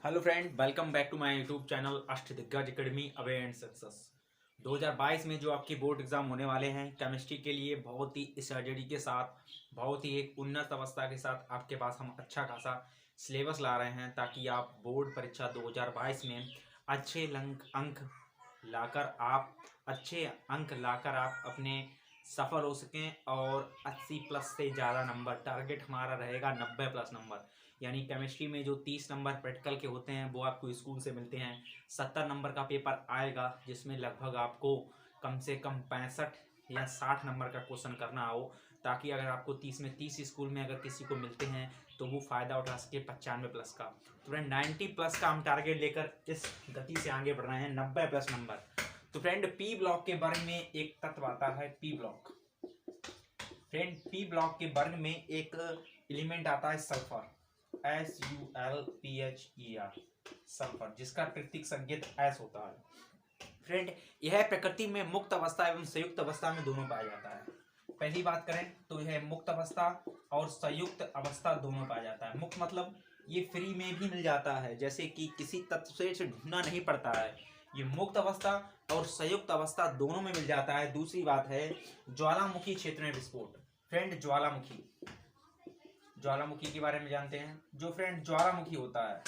Hello friend, welcome back to my YouTube channel Ashtadiggaj academy away and success. 2022 में जो आपके board exam होने वाले हैं केमिस्ट्री के लिए बहुत ही स्ट्रेटजी के साथ, बहुत ही एक उन्नत अवस्था के साथ आपके पास हम अच्छा खासा सिलेबस ला रहे हैं ताकि आप बोर्ड परीक्षा 2022 में अच्छे अंक लाकर आप अपने सफल हो सकें और 80 प्लस से ज़्यादा नंबर टारगेट हमारा रहेगा 90 प्लस नंबर। यानी केमिस्ट्री में जो 30 नंबर प्रैक्टिकल के होते हैं वो आपको स्कूल से मिलते हैं। 70 नंबर का पेपर आएगा जिसमें लगभग आपको कम से कम 65 या 60 नंबर का क्वेश्चन करना हो, ताकि अगर आपको 30 में 30 स्कूल में अगर किसी को मिलते हैं तो वो फ़ायदा उठा सके 95 प्लस का। तो फ्रेंड 90 प्लस का हम टारगेट लेकर इस गति से आगे बढ़ रहे हैं, 90 प्लस नंबर। तो फ्रेंड पी ब्लॉक के वर्ग में एक तत्व आता है P block. Friend P block के वर्ग में एक एलिमेंट आता है सल्फर, SULPHER, सल्फर, जिसका प्रतीक संकेत S होता है। फ्रेंड यह प्रकृति में मुक्त अवस्था एवं संयुक्त अवस्था में दोनों पाया जाता है। पहली बात करें तो यह मुक्त अवस्था और संयुक्त अवस्था दोनों पाया जाता है। मुक्त मतलब ये फ्री में भी मिल जाता है, जैसे कि किसी तत्व से इसे ढूंढना नहीं पड़ता है। ये मुक्त अवस्था और संयुक्त अवस्था दोनों में मिल जाता है। दूसरी बात है ज्वालामुखी क्षेत्र में विस्फोट। फ्रेंड ज्वालामुखी के बारे में जानते हैं। जो फ्रेंड ज्वालामुखी होता है,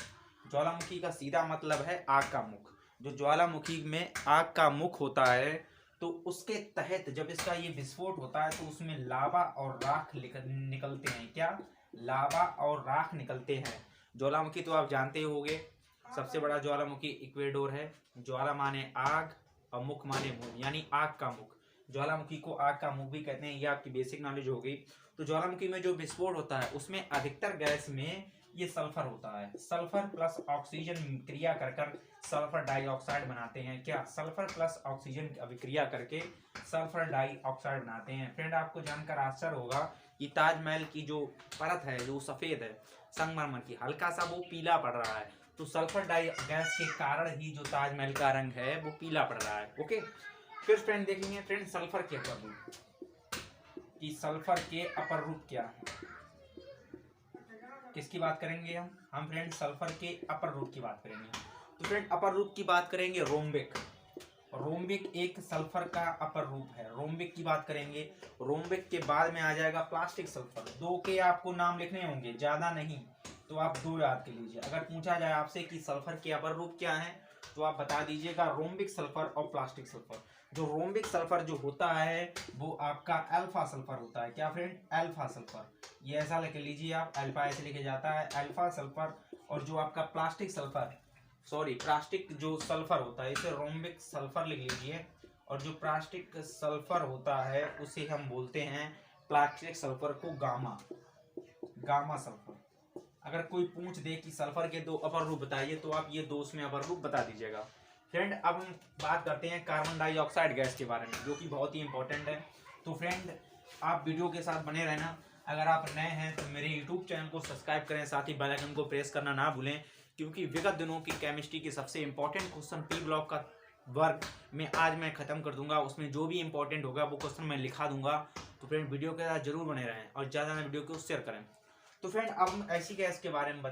ज्वालामुखी का सीधा मतलब है आग का मुख। जो ज्वालामुखी में आग का मुख होता है तो उसके तहत जब इसका ये विस्फोट होता है तो उसमें लावा और राख निकलते हैं। क्या? लावा और राख निकलते हैं। ज्वालामुखी तो आप जानते होंगे, सबसे बड़ा ज्वालामुखी इक्वेडोर है। ज्वाला माने आग और मुख माने मुंह, यानी आग का मुख। ज्वालामुखी को आग का मुख भी कहते हैं, ये आपकी बेसिक नॉलेज होगी। तो ज्वालामुखी में जो विस्फोट होता है उसमें अधिकतर गैस में ये सल्फर होता है। सल्फर प्लस ऑक्सीजन क्रिया कर सल्फर डाइऑक्साइड बनाते हैं। क्या? सल्फर प्लस ऑक्सीजन अभिक्रिया करके सल्फर डाइऑक्साइड बनाते हैं। फ्रेंड आपको जानकर आश्चर्य होगा कि ताजमहल की जो परत है जो सफेद है संगमरमर की, हल्का सा वो पीला पड़ रहा है, तो सल्फर डाई गैस के कारण ही जो ताजमहल का रंग है वो पीला पड़ रहा है। ओके, फिर फ्रेंड देखेंगे फ्रेंड सल्फर के अपर रूप, कि सल्फर के अपर रूप क्या है। किसकी बात करेंगे हम फ्रेंड सल्फर के अपर रूप की बात करेंगे। तो फ्रेंड अपर रूप की बात करेंगे रोम्बिक। रोम्बिक एक सल्फर का अपर रूप है। रोम्बिक की बात करेंगे। रोम्बिक के बाद में आ जाएगा प्लास्टिक सल्फर। दो के आपको नाम लिखने होंगे, ज्यादा नहीं, तो आप दो याद कर लीजिए। अगर पूछा जाए आपसे कि सल्फर के अपर रूप क्या है तो आप बता दीजिएगा रोम्बिक सल्फर और प्लास्टिक सल्फर। जो रोम्बिक सल्फर जो होता है वो आपका अल्फा सल्फर होता है। क्या फ्रेंड? Alpha sulphur. ये ऐसा लिख लीजिए आप, अल्फा ऐसे लिखे जाता है, अल्फा सल्फर। और जो आपका प्लास्टिक जो सल्फर होता है इसे रोम्बिक सल्फर लिख लीजिए। और जो प्लास्टिक सल्फर होता है उसे हम बोलते हैं प्लास्टिक सल्फर को गामा सल्फर। अगर कोई पूछ दे कि सल्फर के दो अपर रूप बताइए तो आप ये दो उसमें अपर रूप बता दीजिएगा। फ्रेंड अब हम बात करते हैं कार्बन डाइऑक्साइड गैस के बारे में, जो कि बहुत ही इंपॉर्टेंट है। तो फ्रेंड आप वीडियो के साथ बने रहना। अगर आप नए हैं तो मेरे यूट्यूब चैनल को सब्सक्राइब करें, साथ ही बेल आइकन को प्रेस करना ना भूलें, क्योंकि विगत दिनों की केमिस्ट्री की सबसे इंपॉर्टेंट क्वेश्चन पी ब्लॉक का वर्ग में आज मैं खत्म कर दूंगा। उसमें जो भी इंपॉर्टेंट होगा वो क्वेश्चन मैं लिखा दूंगा। तो फ्रेंड वीडियो के साथ जरूर बने रहें और ज़्यादा वीडियो को शेयर करें। तो फ्रेंड अब हम ऐसी गैस के बारे में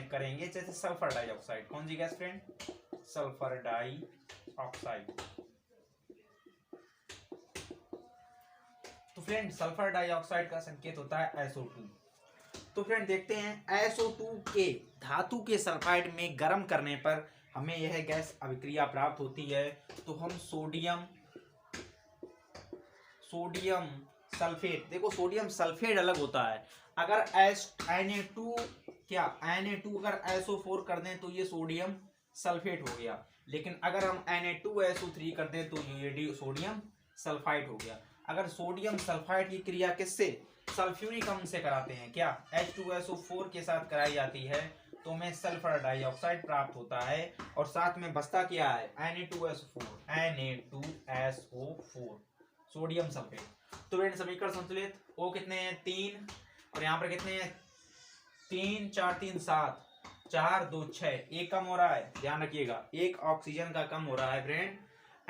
करेंगे जैसे सल्फर डाइऑक्साइड। कौन सी गैस फ्रेंड? Sulphur dioxide. तो फ्रेंड सल्फर डाइऑक्साइड का संकेत होता है SO2। तो फ्रेंड देखते हैं SO2 के धातु के सल्फाइड में गर्म करने पर हमें यह गैस अभिक्रिया प्राप्त होती है। तो हम सोडियम सल्फेट, देखो सोडियम सल्फेट अलग होता है। अगर Na2 अगर SO4 कर दें तो ये सोडियम सल्फेट हो गया, लेकिन अगर हम Na2SO3 कर दें तो ये सोडियम सल्फाइड हो गया। अगर सोडियम सल्फाइड की क्रिया किससे? सल्फ्यूरिक अम्ल से कराते हैं। क्या? H2SO4 के साथ कराई जाती है तो हमें सल्फर डाइऑक्साइड प्राप्त होता है। और साथ में बचता क्या है? Na2SO4 sodium sulphate. तो फ्रेंड समीकरण संतुलित, O कितने हैं? 3, और यहाँ पर कितने हैं? 3 4 3 7, 4 2 6, एक कम हो रहा है, ध्यान रखिएगा, एक ऑक्सीजन का कम हो रहा है फ्रेंड।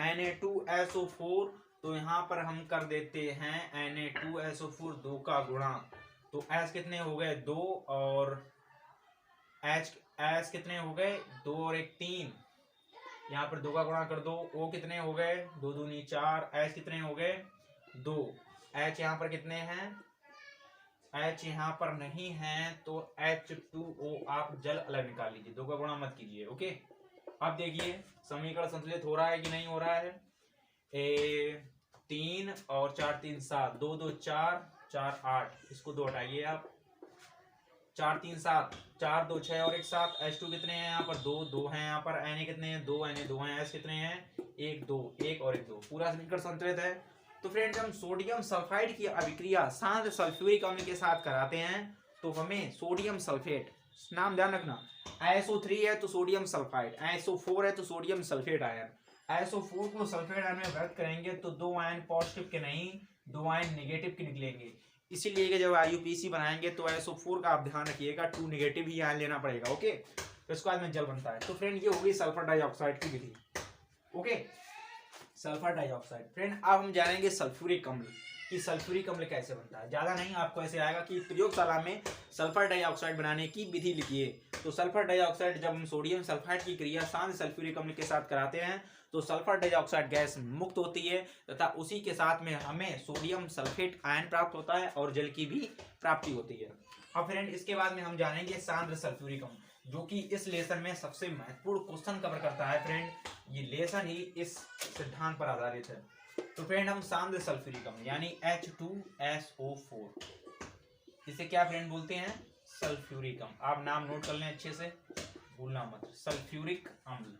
Na2SO4, तो यहाँ पर हम कर देते हैं Na2SO4 2 का गुणा, तो S कितने हो गए? 2 और एच एच कितने हो गए, 2 और 1 3, यहाँ पर 2 का गुणा कर दो, ओ कितने हो गए, 2 दूनी 4, एच कितने हो गए 2, एच यहाँ पर कितने हैं, एच यहाँ पर नहीं है तो H2O आप जल अलग निकाल लीजिए, 2 का गुणा मत कीजिए। ओके, अब देखिए समीकरण संतुलित हो रहा है कि नहीं हो रहा है। 3 और 4 3 7, 2 2 4 4 8, इसको 2 हटाइए आप, 4 3 7, 4 2 6 और 1 7, H2 कितने हैं यहाँ पर 2 2 हैं, यहाँ पर Na कितने हैं 2, Na 2 हैं, H कितने हैं 1 2, 1 और 1 2, पूरा समीकरण संतुलित है। तो फ्रेंड्स हम सोडियम सल्फाइड की अभिक्रिया शांत सल्फ्यूरिक अम्ल के साथ कराते हैं तो हमें सोडियम सल्फेट, नाम ध्यान रखना, SO3 है तो सोडियम सल्फाइड, SO4 है तो सोडियम सल्फेट आयन, SO4 को सल्फेट आयन में व्यक्त करेंगे तो 2 आयन पॉजिटिव के नहीं 2 आयन नेगेटिव के निकलेंगे। इसीलिए कि जब IUPAC बनाएंगे तो SO4 का आप ध्यान रखिएगा 2 नेगेटिव ही आयन लेना पड़ेगा। ओके, तो इसके बाद में जल बनता है। तो फ्रेंड ये होगी सल्फर डाइऑक्साइड की विधि। Okay, sulphur dioxide. फ्रेंड अब हम जानेंगे सल्फ्यूरिक अम्ल कि सल्फ्यूरिक अम्ल कैसे बनता है। ज्यादा नहीं, आपको ऐसे आएगा कि प्रयोगशाला में सल्फर डाइऑक्साइड बनाने की विधि लिखिए। तो सल्फर डाइऑक्साइड जब हम सोडियम सल्फाइड की क्रिया शांत सल्फ्यूरिक अम्ल के साथ कराते हैं तो सल्फर डाइऑक्साइड गैस मुक्त होती है तथा उसी के साथ में हमें सोडियम सल्फेट आयन प्राप्त होता है और जल की भी प्राप्ति होती है। अब फ्रेंड इसके बाद में हम जानेंगे सांद्र सल्फ्यूरिक अम्ल, जो कि इस लेसन में सबसे महत्वपूर्ण क्वेश्चन कवर करता है। फ्रेंड ये लेसन ही इस सिद्धांत पर आधारित है। तो फ्रेंड हम सांद्र सल्फ्यूरिक अम्ल यानी H2SO4, इसे क्या फ्रेंड बोलते हैं, सल्फ्यूरिक अम्ल। आप नाम नोट कर लें अच्छे से, भूलना मत, सल्फ्यूरिक अम्ल,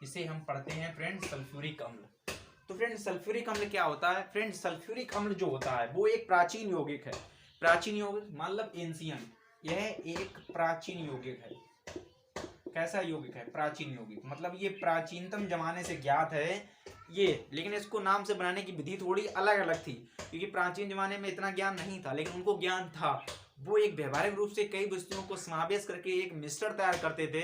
इसे हम पढ़ते हैं फ्रेंड सल्फ्यूरिक अम्ल। तो फ्रेंड सल्फ्यूरिक अम्ल क्या होता है। फ्रेंड सल्फ्यूरिक अम्ल जो होता है वो एक प्राचीन यौगिक है। प्राचीन यौगिक मतलब एंशियंट, यह एक प्राचीन यौगिक है। कैसा यौगिक है, प्राचीन यौगिक, मतलब ये प्राचीनतम जमाने से ज्ञात है ये, लेकिन इसको नाम से बनाने की विधि थोड़ी अलग अलग थी क्योंकि प्राचीन जमाने में इतना ज्ञान नहीं था, लेकिन उनको ज्ञान था। वो एक व्यवहारिक रूप से कई वस्तुओं को समावेश करके एक मिश्रण तैयार करते थे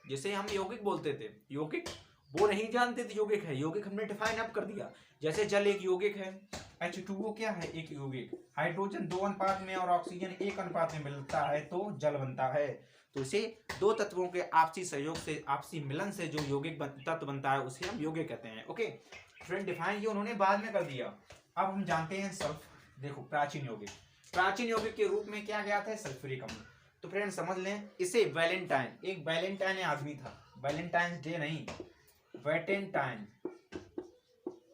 जिसे हम यौगिक बोलते थे। यौगिक वो नहीं जानते थे यौगिक है, यौगिक हमने डिफाइन अप कर दिया। जैसे जल एक यौगिक है, H2O क्या है, एक यौगिक, हाइड्रोजन 2 अनुपात में और ऑक्सीजन 1 अनुपात में मिलता है तो जल बनता है। तो इसे 2 तत्वों के आपसी सहयोग से, आपसी मिलन से जो यौगिक तत्व बनता है उसे हम यौगिक कहते हैं। ओके फ्रेंड, डिफाइन ये उन्होंने बाद में कर दिया। अब हम जानते हैं सल्फ, देखो प्राचीन यौगिक, प्राचीन यौगिक के रूप में क्या ज्ञात है, सल्फ्यूरिक अम्ल। तो फ्रेंड समझ लें, इसे वैलेंटाइन, एक वैलेंटाइन आदमी था, वैलेंटाइन डे नहीं, वैलेंटाइन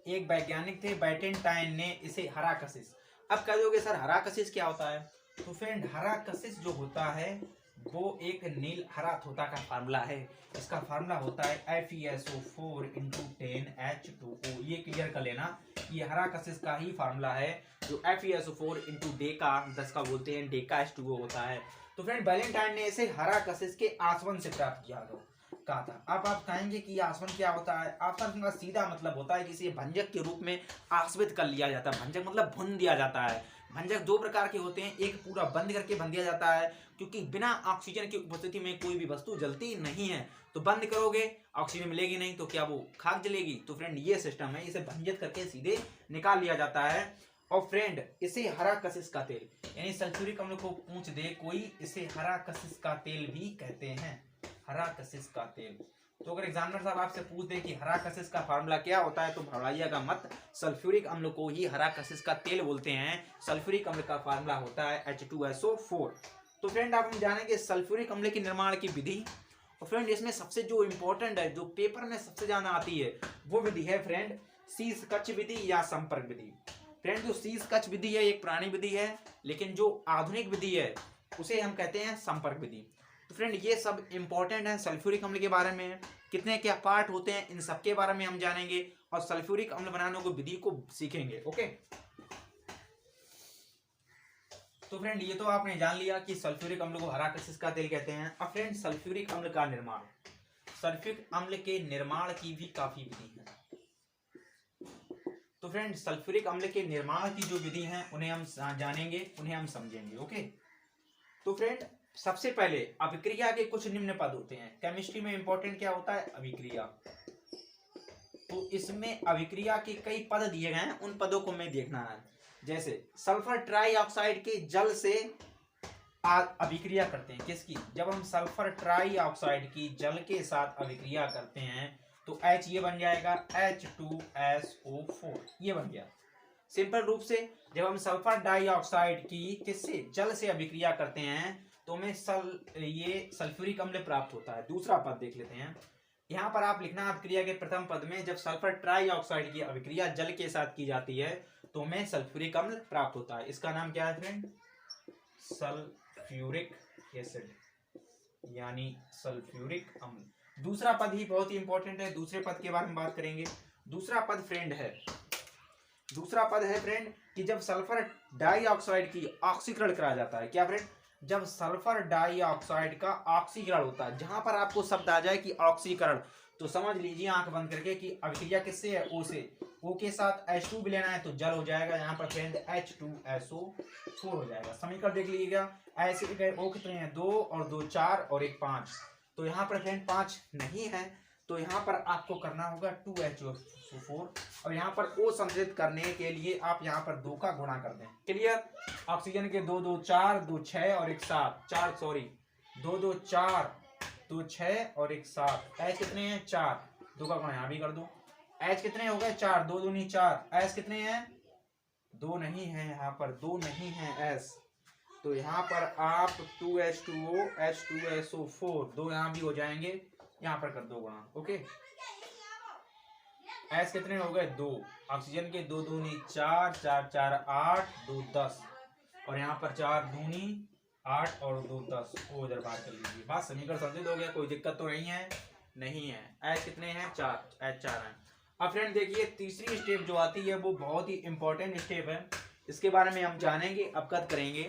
एक वैज्ञानिक थे, वैलेंटाइन ने इसे हराकसिस। अब कह दोगे सर हराकसिस क्या होता है। तो फ्रेंड हराकसिस जो होता है वो एक नील हरा तोता का फार्मूला है। इसका फार्मूला होता है FeSO4 × 10H2O। ये क्लियर कर लेना, ये हराकसिस का ही फार्मूला है जो FeSO4 × डेका 10 का बोलते हैं, डेका H2O होता है। तो फ्रेंड वैलेंटाइन ने इसे हराकसिस के आसवन से प्राप्त किया कहा था। अब आप कहेंगे कि आसवन क्या होता है। आसवन का सीधा मतलब होता है कि इसे भंजक के रूप में आसवित कर लिया जाता है। भंजक मतलब भून दिया जाता है। भंजक 2 प्रकार के होते हैं, एक पूरा बंद करके भन दिया जाता है क्योंकि बिना ऑक्सीजन की उपस्थिति में कोई भी वस्तु जलती नहीं है। तो बंद करोगे ऑक्सीजन मिलेगी नहीं तो क्या वो खाक जलेगी। तो फ्रेंड ये सिस्टम है, इसे भंजित करके सीधे निकाल लिया जाता है। और फ्रेंड इसे हराकसिस का तेल, यानी सल्फ्यूरिक अम्ल को पूछ दे कोई, इसे हराकसिस का तेल भी कहते हैं, हराकसिस का तेल। तो अगर एग्जामिनर साहब आपसे पूछ दे कि हराकसिस का फार्मूला क्या होता है तो घबराइएगा मत, सल्फ्यूरिक अम्ल को ही हराकसिस का तेल बोलते हैं। सल्फ्यूरिक अम्ल का फार्मूला होता है H2SO4। तो फ्रेंड आप हम जानेंगे सल्फ्यूरिक अम्ल के निर्माण की विधि। और फ्रेंड इसमें सबसे जो इंपॉर्टेंट है, जो पेपर में सबसे ज्यादा आती है, वो विधि है फ्रेंड शीर्षकच्छ विधि या संपर्क विधि। फ्रेंड जो शीर्षकच्छ विधि है एक पुरानी विधि है, लेकिन जो आधुनिक विधि है उसे हम कहते हैं संपर्क विधि। तो फ्रेंड ये सब इंपॉर्टेंट है सल्फ्यूरिक अम्ल के बारे में, कितने क्या पार्ट होते हैं इन सब के बारे में हम जानेंगे और सल्फ्यूरिक अम्ल बनाने को विधि को सीखेंगे। ओके तो फ्रेंड ये तो आपने जान लिया कि सल्फ्यूरिक अम्ल को हराकसिस का तेल कहते हैं। अब फ्रेंड सल्फ्यूरिक अम्ल का निर्माण, सल्फ्यूरिक अम्ल के निर्माण की भी काफी विधि है। तो फ्रेंड सल्फ्यूरिक अम्ल के निर्माण की जो विधि है उन्हें हम जानेंगे, उन्हें हम समझेंगे। ओके तो फ्रेंड सबसे पहले अभिक्रिया के कुछ निम्न पद होते हैं। केमिस्ट्री में इंपॉर्टेंट क्या होता है, अभिक्रिया। तो इसमें अभिक्रिया के कई पद दिए गए हैं, उन पदों को हमें देखना है। जैसे सल्फर ट्राइऑक्साइड के जल से अभिक्रिया करते हैं। किसकी? जब हम सल्फर ट्राई ऑक्साइड की जल के साथ अभिक्रिया करते हैं तो H ये बन जाएगा H2SO4, ये बन गया। सिंपल रूप से जब हम सल्फर डाइऑक्साइड की किससे? जल से अभिक्रिया करते हैं तो हमें ये सल्फ्यूरिक अम्ल प्राप्त होता है। दूसरा पद देख लेते हैं। यहाँ पर आप लिखना अभिक्रिया के प्रथम पद में जब सल्फर ट्राई ऑक्साइड की अभिक्रिया जल के साथ की जाती है तो हमें सल्फ्यूरिक अम्ल प्राप्त होता है। इसका नाम क्या है फ्रेंड? सल्फ्यूरिक एसिड, यानी सल्फ्यूरिक अम्ल। दूसरा पद ही बहुत ही इंपॉर्टेंट है, दूसरे पद के बारे में बात करेंगे। दूसरा पद फ्रेंड कि जब सल्फर डाइऑक्साइड की ऑक्सीकरण कराया जाता है। क्या फ्रेंड? जब सल्फर डाइऑक्साइड का ऑक्सीकरण होता है, जहां पर आपको शब्द आ जाए कि ऑक्सीकरण, तो समझ लीजिए आंख बंद करके कि अभिक्रिया किससे है? O से। O के साथ H2 भी लेना है तो जल हो जाएगा, यहाँ पर फ्रेंड H2SO4 हो जाएगा। समीकरण देख लीजिएगा, ऐसे O कितने हैं? 2 और 2 4 और 1 5। तो यहाँ पर फ्रेंड 5 नहीं है तो यहाँ पर आपको करना होगा 2HO4 और यहाँ पर O संतुलित करने के लिए आप यहाँ पर 2 का गुणा कर दें। क्लियर? ऑक्सीजन के 2 2 4 2 6 और 1 7 4 सॉरी 2 2 4 2 6 और 1 7। H कितने हैं? 4। 2 का गुणा यहाँ भी कर दो। H कितने हो गए? 4। 2 दूनी 4। S कितने हैं? 2 नहीं है, यहाँ पर 2 नहीं है S, तो यहाँ पर आप 2H2O H2SO4 2 यहाँ भी हो जाएंगे, यहाँ पर कर दो गुणा। ओके, S कितने हो गए? 2। ऑक्सीजन के 2 दूनी 4 4 4 8 2 10 और यहाँ पर 4 दूनी 8 और 2 10। वो उधर बाहर कर लीजिए। बात समीकरण समझ हो गया? कोई दिक्कत तो नहीं है? नहीं है। H कितने हैं? 4। H 4 है। अब फ्रेंड देखिए तीसरी स्टेप जो आती है वो बहुत ही इंपॉर्टेंट स्टेप है, इसके बारे में हम जानेंगे, अवगत करेंगे।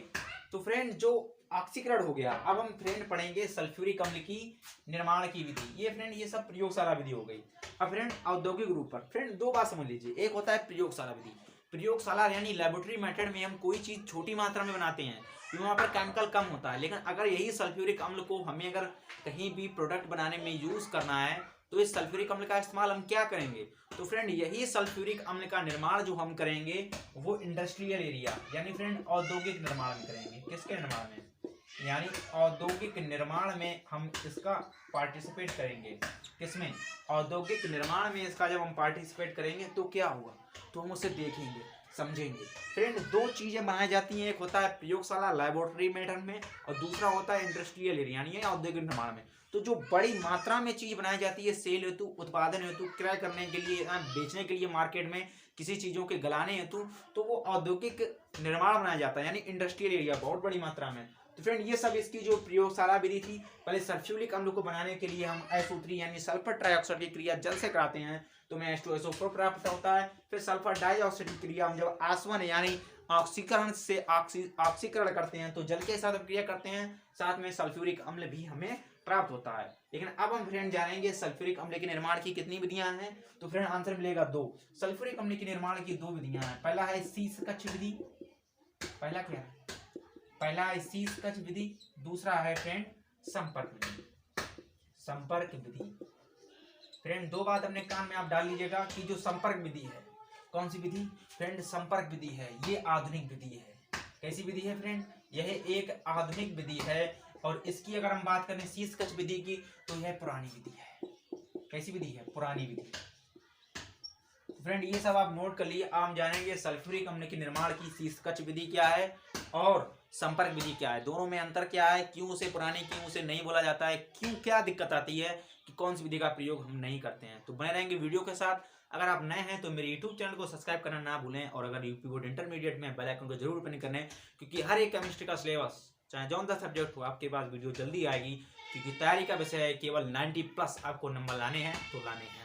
तो फ्रेंड जो ऑक्सीकरण हो गया, अब हम फ्रेंड पढ़ेंगे सल्फ्यूरिक अम्ल की निर्माण की विधि। ये सब प्रयोगशाला विधि हो गई। अब फ्रेंड औद्योगिक रूप पर फ्रेंड 2 बात समझ लीजिए। एक होता है प्रयोगशाला विधि। प्रयोगशाला यानी लेबोरेटरी मेथड में हम कोई चीज छोटी मात्रा में बनाते हैं, वहाँ पर केमिकल कम होता है। लेकिन अगर यही सल्फ्यूरिक अम्ल को हमें अगर कहीं भी प्रोडक्ट बनाने में यूज करना है तो इस सल्फ्यूरिक अम्ल का इस्तेमाल हम क्या करेंगे? तो फ्रेंड यही सल्फ्यूरिक अम्ल का निर्माण जो हम करेंगे वो इंडस्ट्रियल एरिया यानी फ्रेंड औद्योगिक निर्माण में करेंगे। किसके निर्माण में? यानी औद्योगिक निर्माण में हम इसका पार्टिसिपेट करेंगे। किसमें? औद्योगिक निर्माण में इसका जब हम पार्टिसिपेट करेंगे तो क्या होगा, तो हम उसे देखेंगे, समझेंगे। फ्रेंड 2 चीजें बनाई जाती हैं, एक होता है प्रयोगशाला लेबोरेटरी मेथड में और दूसरा होता है इंडस्ट्रियल एरिया यानी औद्योगिक निर्माण में। तो जो बड़ी मात्रा में चीज बनाई जाती है सेल हेतु, उत्पादन हेतु, क्रय करने के लिए, बेचने के लिए मार्केट में किसी चीजों के गलाने हेतु, तो वो औद्योगिक निर्माण बनाया जाता है यानी इंडस्ट्रियल एरिया बहुत बड़ी मात्रा में। तो फ्रेंड ये सब इसकी जो प्रयोगशाला विधि थी। पहले सल्फ्यूरिक अम्ल को बनाने के लिए हम SO3 यानी सल्फर ट्राइऑक्साइड की क्रिया जल से कराते हैं तो हमें H2SO4 प्राप्त होता है। फिर सल्फर डाइऑक्साइड की क्रिया हम जब आसवन यानी ऑक्सीकरण से ऑक्सीकरण करते हैं तो जल के साथ क्रिया करते हैं, साथ में सल्फ्यूरिक अम्ल भी हमें प्राप्त होता है। लेकिन अब हम फ्रेंड जानेंगे सल्फ्यूरिक अम्ल के निर्माण की कितनी विधियां हैं। तो फ्रेंड आंसर मिलेगा 2। सल्फ्यूरिक अम्ल के निर्माण की 2 विधियां हैं। पहला है शीर्षकच्छ विधि। पहला क्या है? पहला है शीर्षकच्छ विधि, दूसरा है फ्रेंड संपर्क विधि। संपर्क विधि फ्रेंड 2 बात अपने कान में आप डाल लीजिएगा कि जो संपर्क विधि है, कौन सी विधि? फ्रेंड संपर्क विधि है, ये आधुनिक विधि है। कैसी विधि है फ्रेंड? यह एक आधुनिक विधि है और इसकी अगर हम बात करें शीर्षकच्छ विधि की तो यह पुरानी विधि है। कैसी विधि है? पुरानी विधि। फ्रेंड ये सब आप नोट कर लिए। आप जानेंगे सल्फ्यूरिक अम्ल के निर्माण की शीर्षकच्छ विधि क्या है और संपर्क विधि क्या है, दोनों में अंतर क्या है, क्यों उसे पुरानी, क्यों उसे नहीं बोला जाता है, क्यों क्या दिक्कत आती है कि कौन सी विधि का प्रयोग हम नहीं करते हैं। तो बने रहेंगे वीडियो के साथ। अगर आप नए हैं तो मेरे यूट्यूब चैनल को सब्सक्राइब करना ना भूलें और अगर यूपी बोर्ड इंटरमीडिएट में बेल आइकन को जरूर ओपन करें क्योंकि हर एक केमिस्ट्री का सिलेबस चाहे जौन सा सब्जेक्ट हो आपके पास वीडियो जल्दी आएगी, क्योंकि तैयारी का विषय है, केवल 90+ आपको नंबर लाने हैं तो लाने हैं।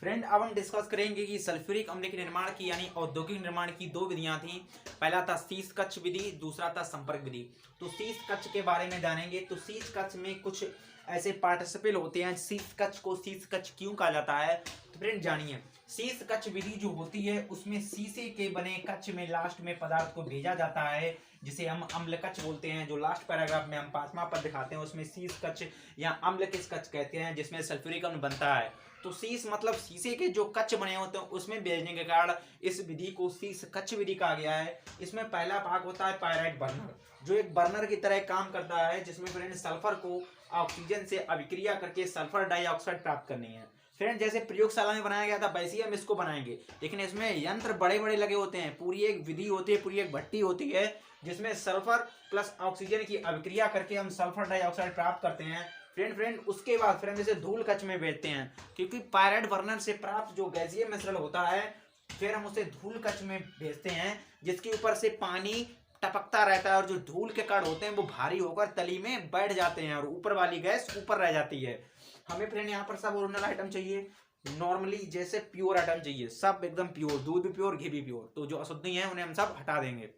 फ्रेंड अब हम डिस्कस करेंगे कि सल्फ्यूरिक अम्ल के निर्माण की यानी औद्योगिक निर्माण की 2 विधियां थी। पहला था शीर्षकच्छ विधि, दूसरा था संपर्क विधि। तो शीर्षकच्छ के बारे में जानेंगे। तो शीर्षकच्छ में कुछ ऐसे पार्टिसिपल होते हैं। शीर्षकच्छ को शीर्षकच्छ क्यों कहा जाता है? तो फ्रेंड जानिए, शीश कच्छ विधि जो होती है उसमें शीशे के बने कच्छ में लास्ट में पदार्थ को भेजा जाता है, जिसे हम अम्ल कच्छ बोलते हैं। जो लास्ट पैराग्राफ में हम 5वां पद दिखाते हैं उसमें शीश कच्छ या अम्ल किस कच्छ कहते हैं, जिसमें सल्फ्यूरिक अम्ल बनता है। तो शीश मतलब शीशे के जो कच्छ बने होते हैं उसमें भेजने के कारण इस विधि को शीश कच्छ विधि कहा गया है। इसमें पहला भाग होता है पायराइट बर्नर, जो एक बर्नर की तरह काम करता है, जिसमें फ्रेंड सल्फर को ऑक्सीजन से अभिक्रिया करके सल्फर डाइऑक्साइड प्राप्त करनी है। फ्रेंड जैसे प्रयोगशाला में बनाया गया था वैसे ही हम इसको बनाएंगे, लेकिन इसमें यंत्र बड़े बड़े लगे होते हैं। पूरी एक विधि होती है, पूरी एक भट्टी होती है, जिसमें सल्फर प्लस ऑक्सीजन की अभिक्रिया करके हम सल्फर डाइऑक्साइड प्राप्त करते हैं। फ्रेंड उसके बाद फ्रेंड जैसे धूल कच्छ में भेजते हैं, क्योंकि पायराइट बर्नर से प्राप्त जो गैसीय मिश्रण होता है फिर हम उसे धूल कच्छ में भेजते हैं, जिसके ऊपर से पानी टपकता रहता है और जो धूल के कण होते हैं वो भारी होकर तली में बैठ जाते हैं और ऊपर वाली गैस ऊपर रह जाती है। हमें फ्रेंड यहाँ पर सब ओरिजिनल आइटम चाहिए, नॉर्मली जैसे प्योर आइटम चाहिए, सब एकदम प्योर, दूध भी प्योर, घी भी प्योर। तो जो अशुद्धि है उन्हें हम सब हटा देंगे,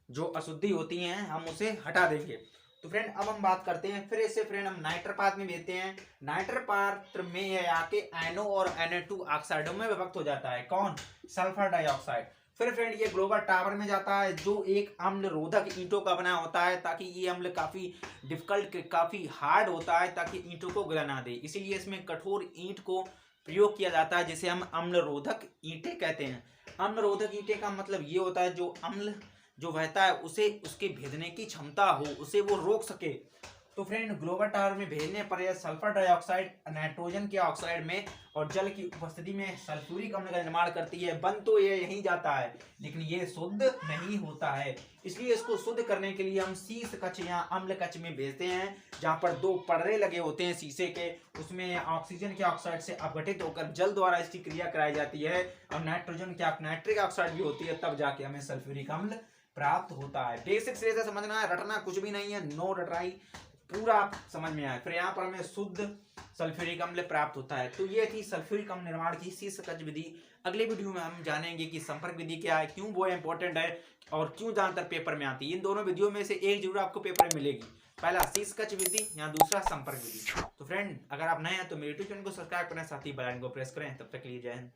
जो अशुद्धि होती हैं हम उसे हटा देंगे। तो फ्रेंड अब हम बात करते हैं फिर इससे फ्रेंड हम नाइट्र पात्र में भेजते हैं। नाइट्र पात्र में यह आके NO और Na2 ऑक्साइडों में विभक्त हो जाता है। कौन? Sulphur dioxide. फिर फ्रेंड ये ग्लोबल टावर में जाता है, जो एक अम्ल रोधक ईंटों का बना होता है, ताकि ये अम्ल काफी डिफिकल्ट, काफी हार्ड होता है, ताकि ईंटों को गिरा ना दे। इसीलिए इसमें कठोर ईंट को प्रयोग किया जाता है, जिसे हम अम्ल रोधक ईंटें कहते हैं। अम्ल रोधक ईंटें का मतलब ये होता है जो अम्ल जो बहता है उसे उसके भेजने की क्षमता हो, उसे वो रोक सके। तो फ्रेंड ग्लोबल टावर में भेजने पर यह सल्फर डाइऑक्साइड नाइट्रोजन के ऑक्साइड में और जल की उपस्थिति में सल्फ्यूरिक अम्ल का निर्माण करती है। बन तो ये यहीं जाता है, लेकिन ये शुद्ध नहीं होता है। इसलिए इसको शुद्ध करने के लिए हम शीश कच्छ या अम्ल कच्छ में भेजते हैं, जहाँ पर 2 पर्दे लगे होते हैं शीशे के, उसमें ऑक्सीजन के ऑक्साइड से अपघटित होकर जल द्वारा इसकी क्रिया कराई जाती है और नाइट्रोजन के नाइट्रिक ऑक्साइड भी होती है, तब जाके हमें सल्फ्यूरिक अम्ल प्राप्त होता है। बेसिक से समझना है, रटना कुछ भी नहीं है, नो रटाई, पूरा समझ में आए। फिर यहाँ पर हमें शुद्ध सल्फ्यूरिक अम्ल प्राप्त होता है। तो ये थी सल्फ्यूरिक अम्ल निर्माण की शीश कच्छ विधि। अगले वीडियो में हम जानेंगे कि संपर्क विधि क्या है, क्यों वो इंपॉर्टेंट है और क्यों ज्यादातर पेपर में आती है। इन दोनों विधियों में से एक जरूर आपको पेपर में मिलेगी, पहला शीश कच्छ विधि या दूसरा संपर्क विधि। तो फ्रेंड अगर आप नए हैं तो मेरे यूट्यूब चैनल को सब्सक्राइब करें, साथ ही बेल आइकन को प्रेस करें। तब तक के लिए जय हिंद।